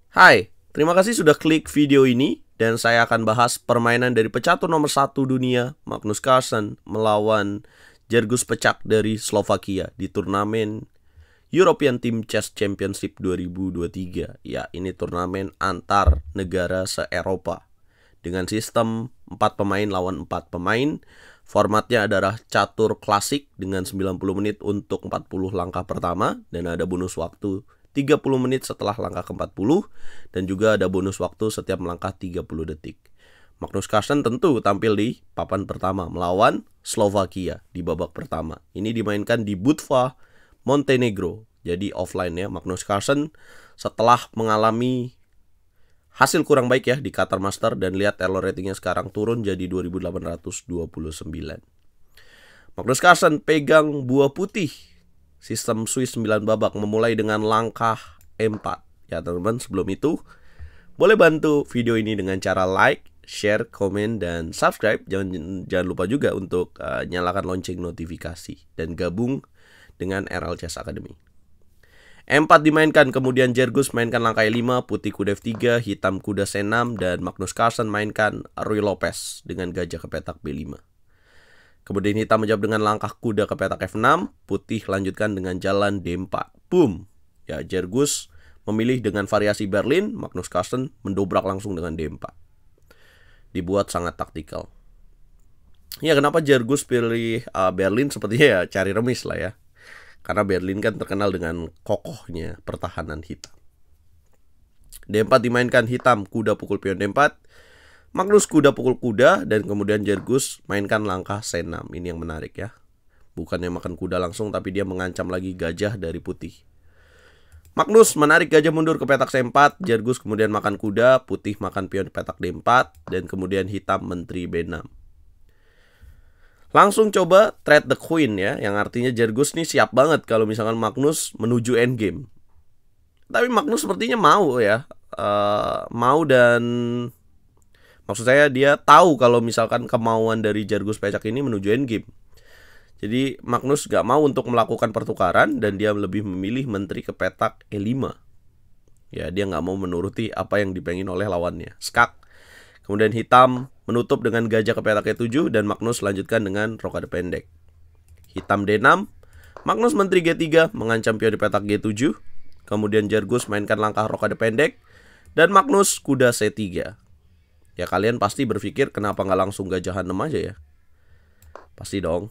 Hai, terima kasih sudah klik video ini dan saya akan bahas permainan dari pecatur nomor 1 dunia Magnus Carlsen melawan Jergus Pecak dari Slovakia di turnamen European Team Chess Championship 2023. Ya, ini turnamen antar negara se-Eropa dengan sistem 4 pemain lawan 4 pemain. Formatnya adalah catur klasik dengan 90 menit untuk 40 langkah pertama dan ada bonus waktu 30 menit setelah langkah ke-40 dan juga ada bonus waktu setiap melangkah 30 detik. Magnus Carlsen tentu tampil di papan pertama melawan Slovakia di babak pertama. Ini dimainkan di Budva, Montenegro. Jadi offline ya. Magnus Carlsen setelah mengalami hasil kurang baik ya di Qatar Master dan lihat error ratingnya sekarang turun jadi 2829. Magnus Carlsen pegang buah putih. Sistem Swiss 9 babak memulai dengan langkah E4. Ya teman-teman, sebelum itu boleh bantu video ini dengan cara like, share, komen, dan subscribe. Jangan lupa juga untuk nyalakan lonceng notifikasi dan gabung dengan RL Chess Academy. E4 dimainkan, kemudian Jergus mainkan langkah E5, putih kuda F3, hitam kuda C6, dan Magnus Carlsen mainkan Ruy Lopez dengan gajah ke petak B5. Kemudian hitam menjawab dengan langkah kuda ke petak F6, putih lanjutkan dengan jalan D4. Boom! Ya, Jergus memilih dengan variasi Berlin, Magnus Carlsen mendobrak langsung dengan D4. Dibuat sangat taktikal. Ya, kenapa Jergus pilih Berlin? Sepertinya ya cari remis lah ya. Karena Berlin kan terkenal dengan kokohnya pertahanan hitam. D4 dimainkan, hitam kuda pukul pion D4, Magnus kuda pukul kuda, dan kemudian Jergus mainkan langkah C6. Ini yang menarik ya. Bukannya makan kuda langsung, tapi dia mengancam lagi gajah dari putih. Magnus menarik gajah mundur ke petak C4, Jergus kemudian makan kuda, putih makan pion petak D4, dan kemudian hitam menteri B6. Langsung coba trade the queen ya, yang artinya Jergus nih siap banget kalau misalkan Magnus menuju endgame. Tapi Magnus sepertinya mau ya, mau, dan maksud saya dia tahu kalau misalkan kemauan dari Jergus Pecak ini menuju endgame. Jadi Magnus gak mau untuk melakukan pertukaran dan dia lebih memilih menteri ke petak E5. Ya, dia gak mau menuruti apa yang dipengin oleh lawannya. Skak. Kemudian hitam menutup dengan gajah ke petak E7 dan Magnus lanjutkan dengan rokade pendek. Hitam D6, Magnus menteri G3 mengancam pion di petak G7. Kemudian Jergus mainkan langkah rokade pendek dan Magnus kuda C3. Ya, kalian pasti berpikir kenapa nggak langsung gajah H6 aja ya? Pasti dong.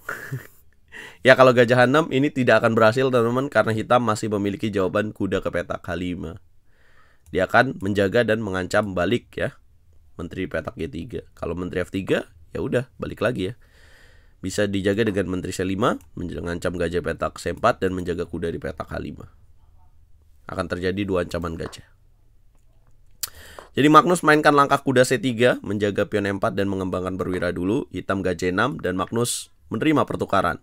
Ya, kalau gajah H6 ini tidak akan berhasil teman-teman karena hitam masih memiliki jawaban kuda ke petak H5. Dia akan menjaga dan mengancam balik ya. Menteri petak G3. Kalau menteri F3 ya udah balik lagi ya. Bisa dijaga dengan menteri C5, mengancam gajah petak C4 dan menjaga kuda di petak H5. Akan terjadi dua ancaman gajah. Jadi Magnus mainkan langkah kuda C3, menjaga pion M4 dan mengembangkan perwira dulu. Hitam gajah 6 dan Magnus menerima pertukaran.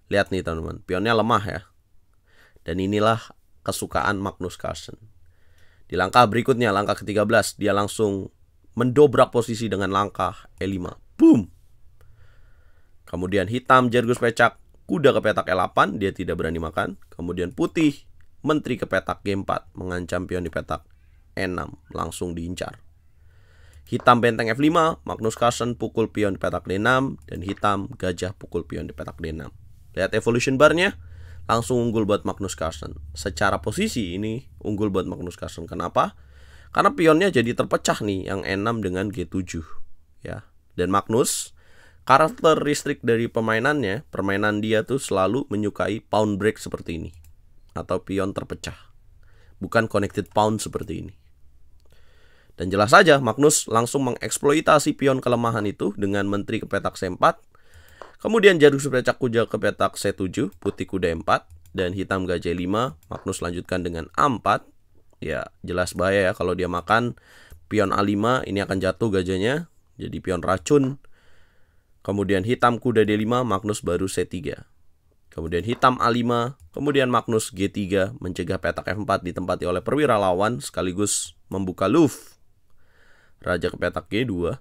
Lihat nih teman-teman, pionnya lemah ya. Dan inilah kesukaan Magnus Carlsen. Di langkah berikutnya, langkah ke-13, dia langsung mendobrak posisi dengan langkah E5. Boom! Kemudian hitam Jergus Pecak kuda ke petak E8, dia tidak berani makan. Kemudian putih menteri ke petak G4, mengancam pion di petak E6, langsung diincar. Hitam benteng F5, Magnus Carlsen pukul pion di petak D6, dan hitam gajah pukul pion di petak D6. Lihat evolution barnya, langsung unggul buat Magnus Carlsen. Secara posisi ini unggul buat Magnus Carlsen. Kenapa? Karena pionnya jadi terpecah nih, yang E6 dengan G7 ya. Dan Magnus, karakteristik dari permainan dia tuh selalu menyukai pawn break seperti ini, atau pion terpecah, bukan connected pawn seperti ini. Dan jelas saja Magnus langsung mengeksploitasi pion kelemahan itu dengan menteri ke petak C4. Kemudian Jergus Pecak kuda ke petak C7, putih kuda M4, dan hitam gajah 5. Magnus lanjutkan dengan A4. Ya, jelas bahaya ya kalau dia makan pion A5, ini akan jatuh gajahnya, jadi pion racun. Kemudian hitam kuda D5, Magnus baru C3. Kemudian hitam A5, kemudian Magnus G3 mencegah petak F4 ditempati oleh perwira lawan sekaligus membuka loop. Raja ke petak G2,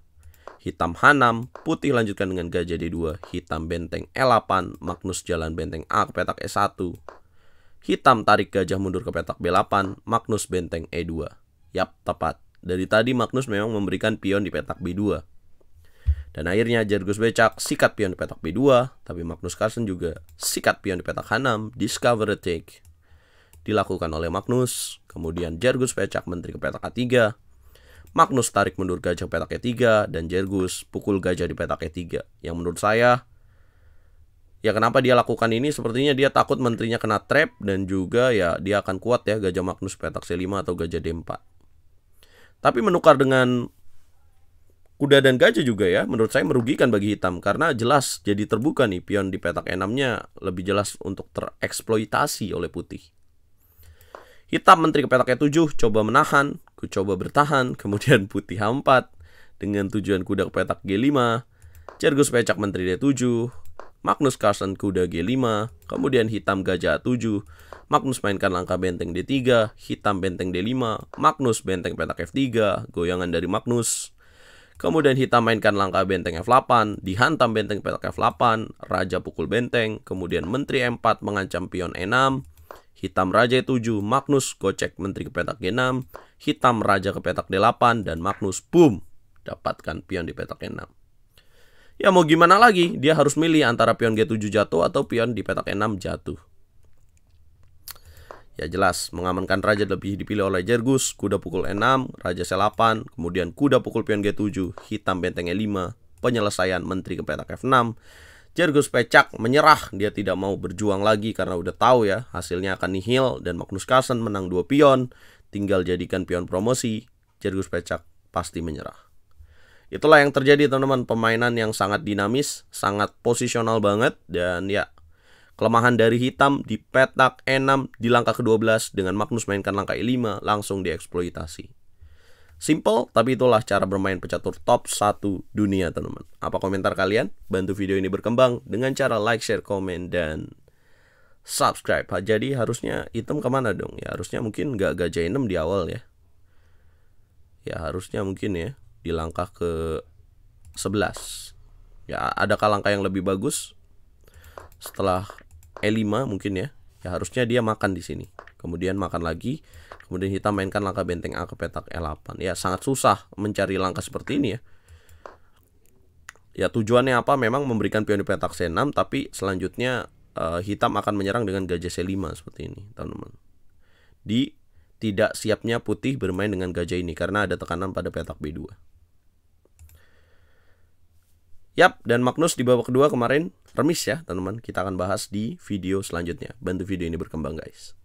hitam H6, putih lanjutkan dengan gajah D2, hitam benteng E8, Magnus jalan benteng A ke petak E1. Hitam tarik gajah mundur ke petak B8, Magnus benteng E2. Yap, tepat. Dari tadi Magnus memang memberikan pion di petak B2. Dan akhirnya Djergus Becak sikat pion di petak B2, tapi Magnus Carlsen juga sikat pion di petak H6, discover a take. Dilakukan oleh Magnus, kemudian Djergus Becak menteri ke petak A3. Magnus tarik mundur gajah petak E3, dan Djergus pukul gajah di petak E3. Yang menurut saya, ya kenapa dia lakukan ini? Sepertinya dia takut menterinya kena trap, dan juga ya dia akan kuat ya gajah Magnus petak C5 atau gajah D4. Tapi menukar dengan kuda dan gajah juga ya, menurut saya merugikan bagi hitam. Karena jelas jadi terbuka nih, pion di petak E6-nya lebih jelas untuk tereksploitasi oleh putih. Hitam menteri ke petak E7, coba menahan, coba bertahan, kemudian putih H4 dengan tujuan kuda ke petak G5. Djergus Becak menteri D7, Magnus Carlsen kuda G5, kemudian hitam gajah A7. Magnus mainkan langkah benteng D3, hitam benteng D5, Magnus benteng petak F3, goyangan dari Magnus. Kemudian hitam mainkan langkah benteng F8, dihantam benteng petak F8, raja pukul benteng, kemudian menteri M4 mengancam pion E6, hitam raja E7, Magnus gocek menteri ke petak G6, hitam raja ke petak D8, dan Magnus boom, dapatkan pion di petak E6. Ya mau gimana lagi, dia harus milih antara pion G7 jatuh atau pion di petak E6 jatuh. Ya jelas, mengamankan raja lebih dipilih oleh Djergus, kuda pukul E6, raja C8, kemudian kuda pukul pion G7, hitam benteng E5, penyelesaian menteri ke petak F6. Djergus Becak menyerah, dia tidak mau berjuang lagi karena udah tahu ya hasilnya akan nihil, dan Magnus Carlsen menang 2 pion, tinggal jadikan pion promosi. Djergus Becak pasti menyerah. Itulah yang terjadi teman-teman, permainan yang sangat dinamis, sangat posisional banget, dan ya kelemahan dari hitam di petak E6 di langkah ke-12 dengan Magnus mainkan langkah E5 langsung dieksploitasi. Simple, tapi itulah cara bermain pecatur top 1 dunia teman-teman. Apa komentar kalian? Bantu video ini berkembang dengan cara like, share, komen, dan subscribe. Jadi harusnya hitam kemana dong? Ya harusnya mungkin nggak gajah E6 di awal ya. Ya harusnya mungkin ya di langkah ke-11. Ya adakah langkah yang lebih bagus? Setelah E5 mungkin ya. Ya harusnya dia makan di sini. Kemudian makan lagi. Kemudian hitam mainkan langkah benteng A ke petak E8. Ya sangat susah mencari langkah seperti ini ya. Ya tujuannya apa? Memang memberikan pion di petak C6. Tapi selanjutnya hitam akan menyerang dengan gajah C5 seperti ini teman-teman. Di tidak siapnya putih bermain dengan gajah ini karena ada tekanan pada petak B2. Yap, dan Magnus di babak kedua kemarin remis ya teman-teman. Kita akan bahas di video selanjutnya. Bantu video ini berkembang guys.